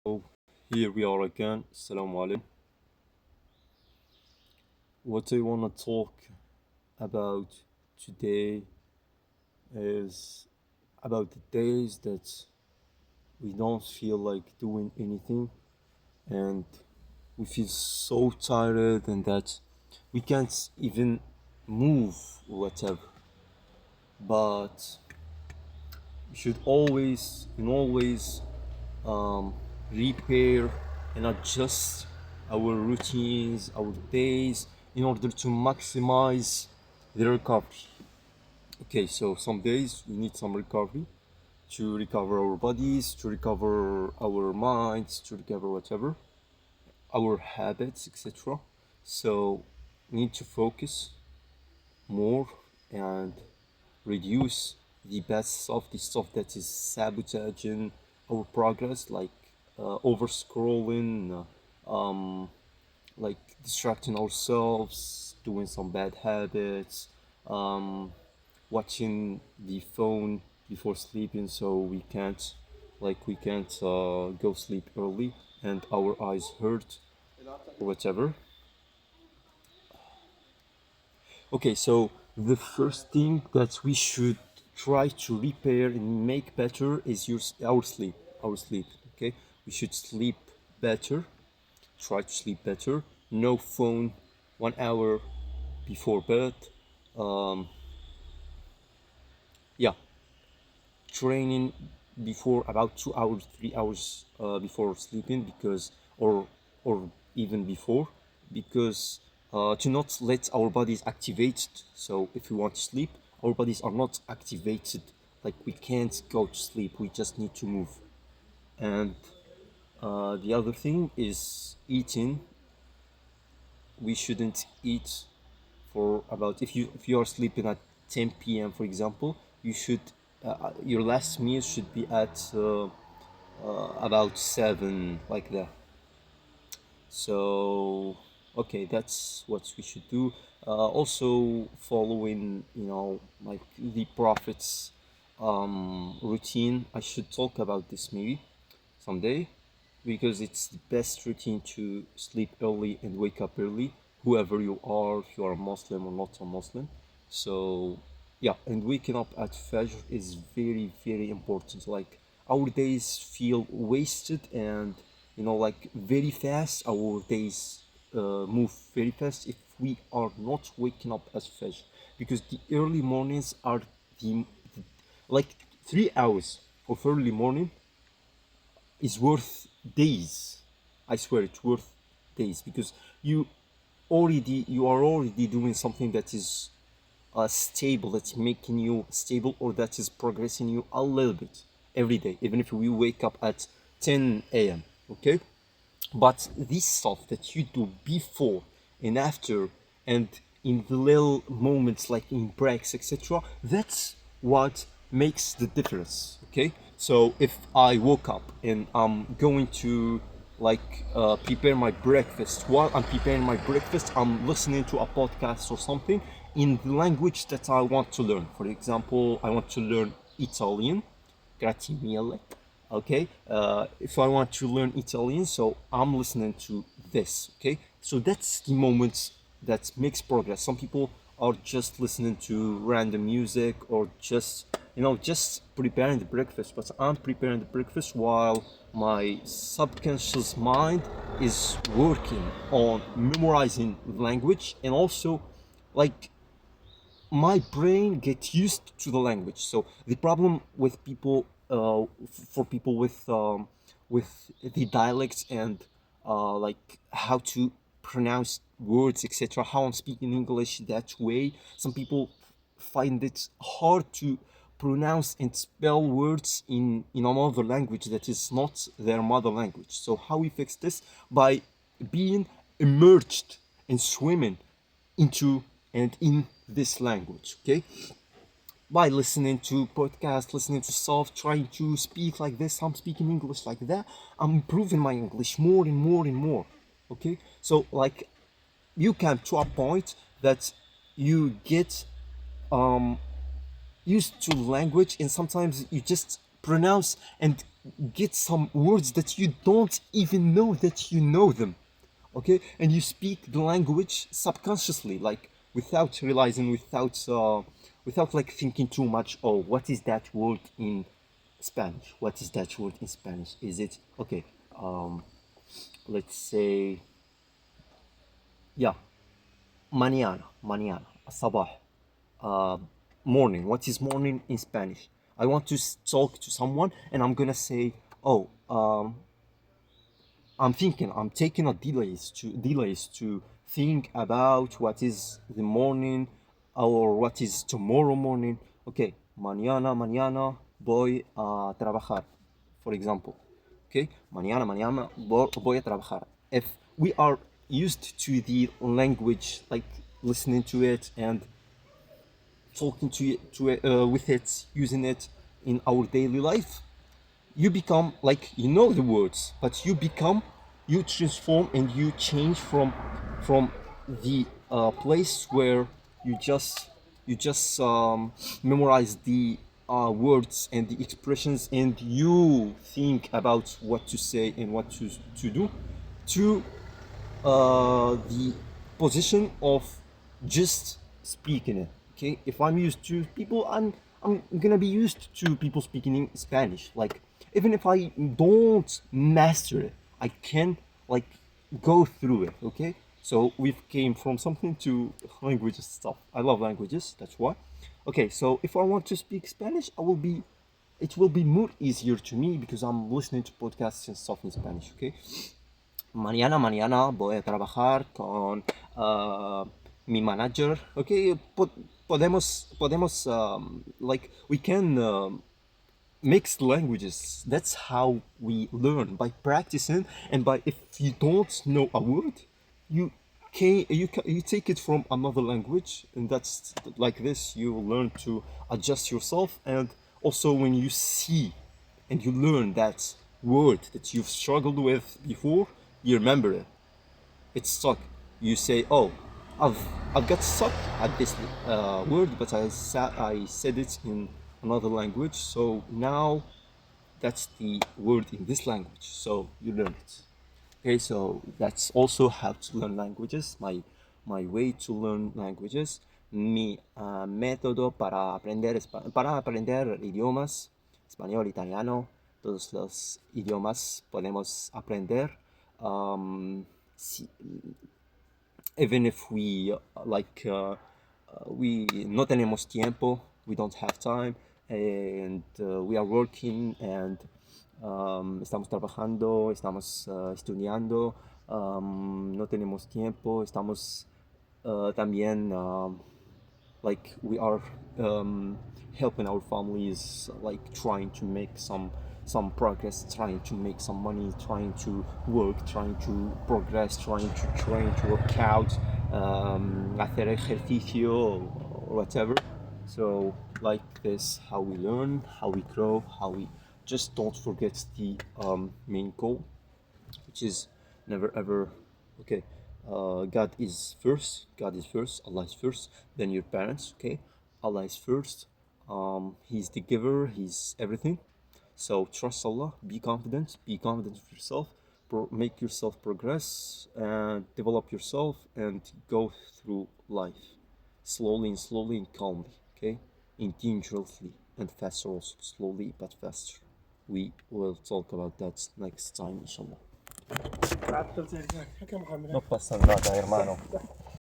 So here we are again. Assalamu alaikum. What I want to talk about today is about the days that we don't feel like doing anything and we feel so tired and that we can't even move or whatever. But we should always um, repair and adjust our routines, our days, in order to maximize the recovery. Okay, so some days we need some recovery to recover our bodies, to recover our minds, to recover whatever, our habits, etc. So we need to focus more and reduce the bad stuff, the stuff that is sabotaging our progress, like over scrolling, like distracting ourselves, doing some bad habits, um, watching the phone before sleeping, so we can't go sleep early and our eyes hurt or whatever. Okay, so the first thing that we should try to repair and make better is our sleep. Our sleep. Okay, we should sleep better. Try to sleep better. No phone 1 hour before bed. Um, yeah, training before about 2 hours, 3 hours before sleeping or even before because to not let our bodies activated. So if we want to sleep, our bodies are not activated. Like we can't go to sleep. We just need to move. And the other thing is eating. We shouldn't eat for about if you are sleeping at 10 p.m. for example, you should your last meal should be at about 7, like that. So okay, that's what we should do. Also following, like the prophets routine. I should talk about this maybe someday because it's the best routine to sleep early and wake up early, whoever you are, if you are a Muslim or not a Muslim. So yeah, and waking up at Fajr is very, very important. Like our days feel wasted and like very fast. Our days move very fast if we are not waking up at Fajr, because the early mornings are the like 3 hours of early morning is worth days. I swear it's worth days because you are already doing something that is stable, that's making you stable, or that is progressing you a little bit every day, even if we wake up at 10 a.m. Okay, but this stuff that you do before and after and in the little moments like in breaks, etc., that's what makes the difference. Okay, so if I woke up and I'm going to prepare my breakfast, while I'm preparing my breakfast I'm listening to a podcast or something in the language that I want to learn. For example, I want to learn Italian. Grazie mille. Okay, if I want to learn Italian, so I'm listening to this. Okay, so that's the moment that makes progress. Some people are just listening to random music or just preparing the breakfast, but I'm preparing the breakfast while my subconscious mind is working on memorizing language, and also like my brain gets used to the language. So the problem with people, for people with the dialects and like how to pronounce words, etc., how I'm speaking English that way, some people find it hard to pronounce and spell words in another language that is not their mother language. So how we fix this? By being immersed and swimming into and in this language. Okay, by listening to podcasts, listening to stuff, trying to speak like this, I'm speaking English like that, I'm improving my English more and more and more. Okay, so like you come to a point that you get used to language, and sometimes you just pronounce and get some words that you don't even know that you know them. Okay, and you speak the language subconsciously, like without realizing, without like thinking too much. Oh, what is that word in Spanish? What is that word in Spanish? Is it okay? Um, let's say, yeah, mañana, mañana, sabah, uh, morning. What is morning in Spanish? I want to talk to someone, and I'm gonna say, oh, I'm thinking, I'm taking a delays to think about what is the morning or what is tomorrow morning. Okay, mañana voy a trabajar, for example. Okay, mañana voy a trabajar. If we are used to the language, like listening to it and talking to it with it, using it in our daily life, you become like you know the words, but you transform and you change from the place where you just memorize the words and the expressions, and you think about what to say and what to do, to the position of just speaking it. Okay, if I'm used to people, I'm gonna be used to people speaking in Spanish. Like even if I don't master it, I can like go through it. Okay, so we've came from something to languages stuff. I love languages. That's why. Okay, so if I want to speak Spanish, it will be more easier to me because I'm listening to podcasts and stuff in Spanish. Okay, mañana voy a trabajar con mi manager. Okay, podemos like we can mixed languages. That's how we learn, by practicing, and by if you don't know a word, you you take it from another language, and that's like this. You learn to adjust yourself, and also when you see and you learn that word that you've struggled with before, you remember it. It's stuck. You say, "Oh, I've I've got stuck at this word, but I said it in another language, so now that's the word in this language." So you learn it. Okay, so that's also how to learn languages. My way to learn languages. Mi método para aprender idiomas, español, italiano, todos los idiomas podemos aprender. Si, even if we we no tenemos tiempo, we don't have time, and we are working, and estamos trabajando, estamos estudiando, no tenemos tiempo, estamos también like we are helping our families, like trying to make some progress, trying to make some money, trying to work, trying to progress, trying to train, to work out, hacer ejercicio or whatever. So like this, how we learn, how we grow, how we just don't forget the main goal, which is never ever okay. God is first. God is first. Allah is first. Then your parents. Okay, Allah is first. He's the giver. He's everything. So trust Allah. Be confident. Be confident of yourself. Make yourself progress and develop yourself and go through life slowly and slowly and calmly. Okay, intelligently and faster also. Slowly but faster. We will talk about that next time, inshallah. No pasa nada, hermano.